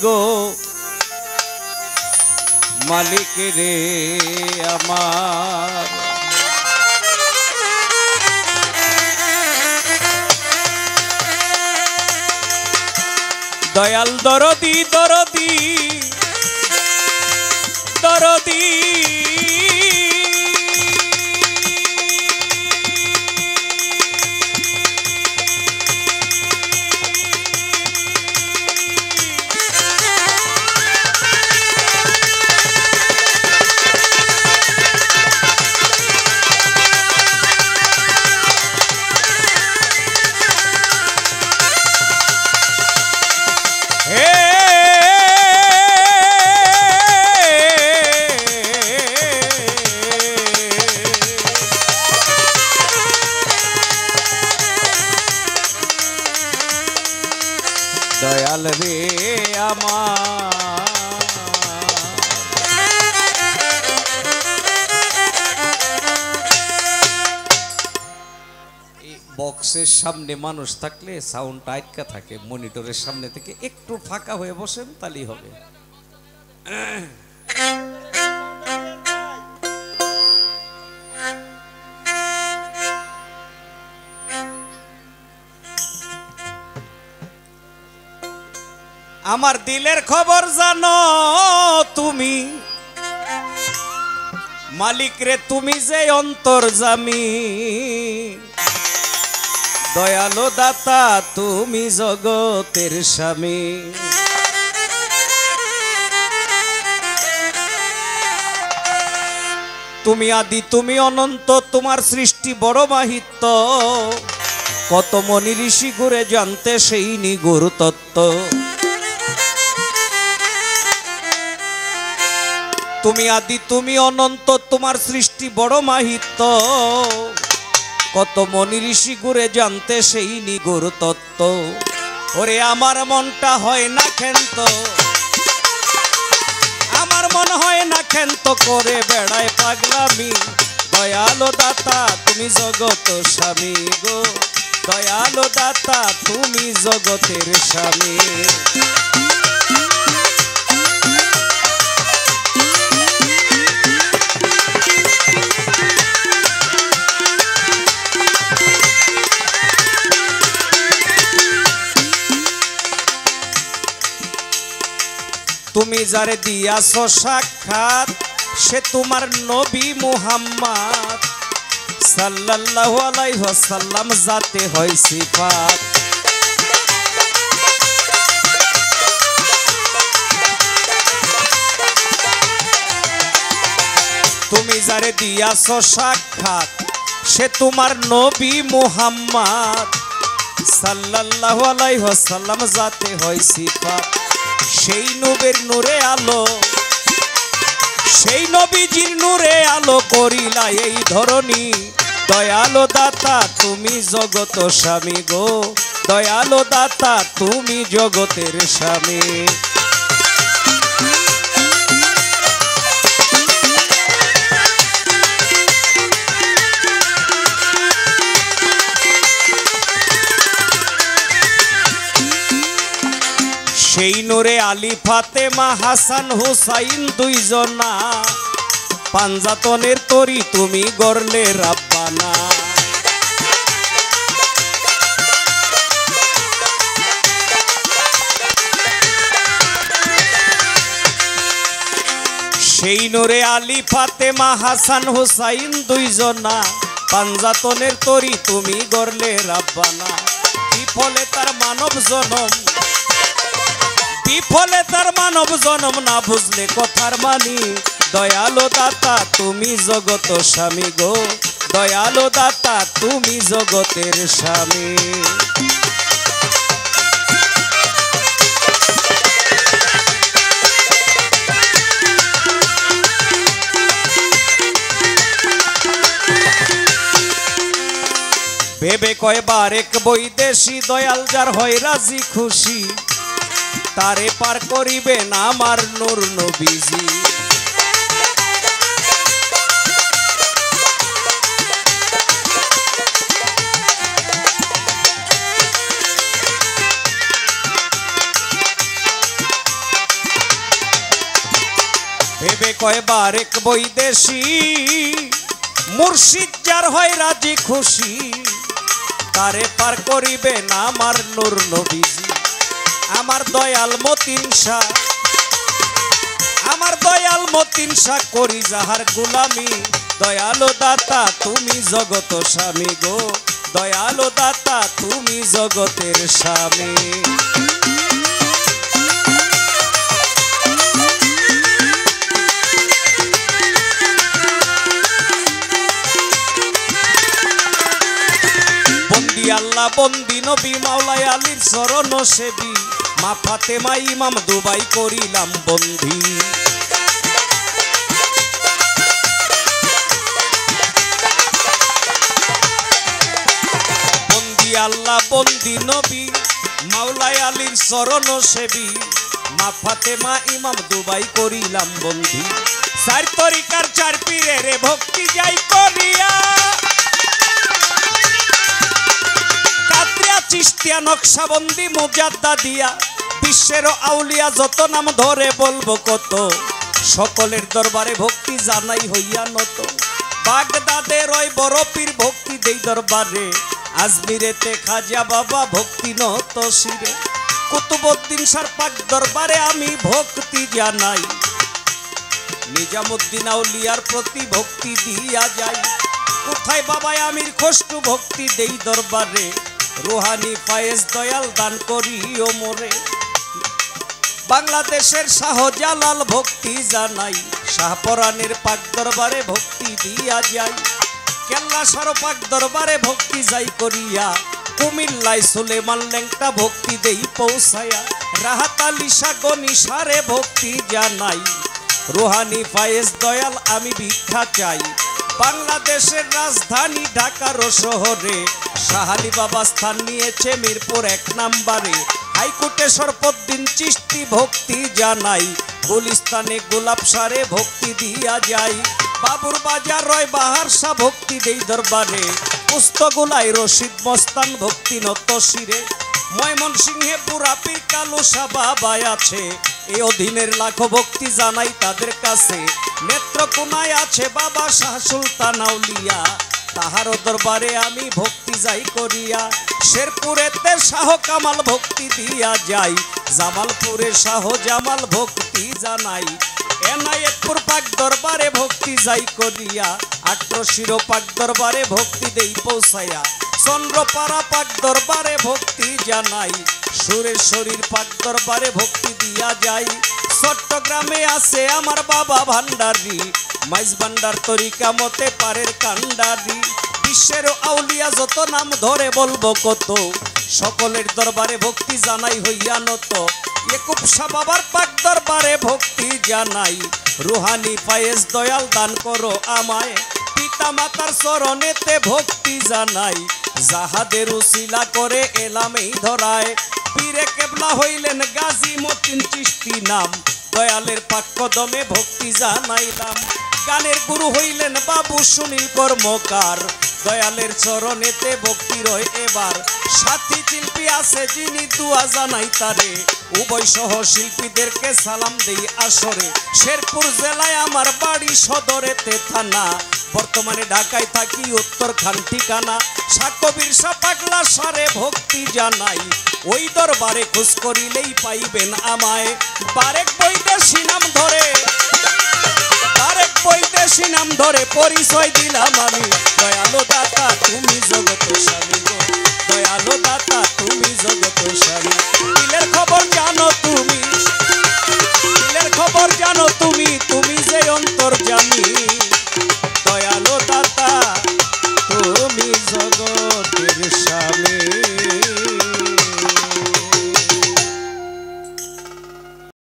গো মালিক রে আমার দয়াল দরদি দরদি দরদি দয়াল রে আমার বক্সের সামনে মানুষ থাকলে সাউন্ড আটকা থাকে, মনিটরের সামনে থেকে একটু ফাঁকা হয়ে বসেন তাহলেই হবে। আমার দিলের খবর জানো তুমি, মালিক রে তুমি যে অন্তর্যামী, দয়ালো দাতা তুমি জগতের স্বামী। তুমি আদি তুমি অনন্ত, তোমার সৃষ্টি বড় মাহিত্য, কত মনি ঋষি ঘুরে জানতে সেই নিগুর তত্ত্ব। তুমি আদি তুমি অনন্ত, তোমার সৃষ্টি বড় মাহিত্য, কত মনি ঋষি ঘুরে জানতে সেই নিগুর তত্ত্ব। ওরে আমার মনটা হয় না ক্ষান্ত, আমার মন হয় না ক্ষান্ত, করে বেড়ায় পাগলামি, দয়ালো দাতা তুমি জগত স্বামী গো, দয়ালো দাতা তুমি জগতের স্বামী। তুমি যারে দিয়াছ সাক্ষাৎ, সে তোমার নবী মুহাম্মদ সাল্লাল্লাহু আলাইহি ওয়াসাল্লাম, যাতে হয় সিফাত। তুমি যারে দিয়াছ সাক্ষাৎ, সে তোমার নবী মুহাম্মদ সাল্লাল্লাহু আলাইহি ওয়াসাল্লাম, যাতে হয় সিফাত। সেই নবীর নূরে আলো, সেই নবীজির নূরে আলো করিলা এই ধরনী, দয়ালো দাতা তুমি জগত স্বামী গো, দয়ালো দাতা তুমি জগতের স্বামী। সেই নূরে আলী ফাতেমা হাসান হুসাইন দুইজনা, পাঞ্জাতনের তরি তুমি গড়লে রাব্বানা। সেই নূরে আলী ফাতেমা হাসান হুসাইন দুইজনা, পাঞ্জাতনের তরি তুমি গড়লে রাব্বানা। বিফলে তার মানব জনম, বিফলে তার মানব জনম, না বুঝলে কথার মানি, দয়ালো দাতা তুমি জগত স্বামী গো, দয়ালো দাতা তুমি জগতের স্বামী। ভেবে কয়বার এক বৈদেশি, দয়াল যার হয় রাজি খুশি, তারে পার করিবেন আমার নূর নবীজি। ভেবে কয়বার এক বৈদেশী মুর্শিদ যার হয় রাজি খুশি তারে পার করিবে না আমার নূর নবীজি আমার দয়াল মতিন শাহ আমার দয়াল মতিন শাহ করি যাহার গোলামি দয়ালো দাতা তুমি জগত স্বামী গো দয়ালো দাতা তুমি জগতের স্বামী বন্দি আল্লাহ বন্দি নবী মাওলায় আলীর চরণ সেবী মা ফাতেমা ইমাম দুবাই করিলাম বন্দি বন্দি আল্লাহ বন্দি নবী মাওলায় আলীর চরণ সেবী মা ফাতেমা ইমাম দুবাই করিলাম বন্দি চার তরিকার চার পীরের ভক্তি যাই করিয়া কাদরিয়া চিশতিয়া নকশবন্দি মুজাদ্দা দিয়া বিশ্বের আউলিয়া যত নাম ধরে বলবো কত সকলের দরবারে ভক্তি জানাই হইয়া নত বাগদাদের ওই বড় পীর ভক্তি দেই দরবারে আজমিরেতে খাজা বাবা ভক্তি নত শিরে কুতুবউদ্দিন শাহ পাক দরবারে আমি ভক্তি জানাই নিজামুদ্দিন আউলিয়ার প্রতি ভক্তি দিয়া যাই কোথায় বাবা আমির খসরু ভক্তি দেই দরবারে রুহানি ফায়েজ দয়াল দান করিও মোরে বাংলাদেশের শাহজালাল ভক্তি জানাই শাহপরানের পাক দরবারে ভক্তি দিয়া যাই কেল্লা সারো পাক দরবারে ভক্তি যাই করিয়া কুমিল্লায় সুলেমান লেংটা ভক্তি দেই পৌঁছায়া রাহাত আলী সাগনি সারে ভক্তি জানাই রুহানি ফায়েজ দয়াল আমি ভিক্ষা চাই বাংলাদেশের রাজধানী ঢাকার শহরে শাহালি বাবা স্থান নিয়েছে মিরপুর 1 নম্বরে হাইকোর্টে শরফুদ্দিন চিশতি ভক্তি জানাই গুলিস্তানে গোলাপ সারে ভক্তি দিয়া যাই বাবুর বাজার রয় বাহার শাহ ভক্তি দেই দরবারে পুস্তগুলাই রশিদ মস্তান ভক্তি নত শিরে ময়মনসিংহে পুরা পীর কালু শাহ বাবা আছে এই অধীনের লাখো ভক্তি জানাই তাদের কাছে নেত্রকোনায় আছে বাবা শাহ সুলতান আউলিয়া তাহার দরবারে আমি ভক্তি যাই করিয়া শেরপুরেতে শাহ কামাল ভক্তি দিয়া যাই জামালপুরে শাহ জামাল ভক্তি জানাই এনায়েতপুর পাক দরবারে ভক্তি যাই করিয়া আট্রশির পাক দরবারে ভক্তি দেই পৌঁছায়া চন্দ্রপাড়া পাক দরবারে ভক্তি জানাই সুরেশ্বরীর পাক দরবারে ভক্তি দিয়া যাই চট্টগ্রামে আছে আমার বাবা ভান্ডারী মাইজ ভান্ডার তরিকা মতে পারের কান্ডারি বিশ্বের আউলিয়া যত নাম ধরে বলবো কত সকলের দরবারে ভক্তি জানাই হইয়া নত একুব শাহ বাবার পাক দরবারে ভক্তি জানাই রুহানি ফায়েজ দয়াল দান করো আমায় পিতা মাতার চরণেতে ভক্তি জানাই যাহাদের উসিলা করে এলাম এই ধরায় পীরে কেবলা হইলেন গাজী মতিন চিশতি নাম দয়ালের পাক কদমে ভক্তি জানাইলাম গানের গুরু হইলেন বাবু সুনীল কর্মকার দয়ালের চরণেতে ভক্তি রয় এবার সাথী শিল্পী আছে যিনি দুয়া জানাই তারে উভয় সহ শিল্পীদেরকে সালাম দেই আসরে শেরপুর জেলায় আমার বাড়ি সদরেতে থানা বর্তমানে ঢাকায় থাকি উত্তরখান ঠিকানা সাকবীর শাহ পাগলা সারে ভক্তি জানাই ওই দরবারে খোঁজ করিলেই পাইবেন আমায় বারেক বৈদেশী নাম ধরে বৈদেশী নাম ধরে পরিচয় দিলাম আমি দয়ালো দাতা তুমি জগত স্বামী গো দয়ালো দাতা তুমি জগত স্বামী দিলের খবর জানো তুমি দিলের খবর জানো তুমি তুমি যে অন্তর্যামী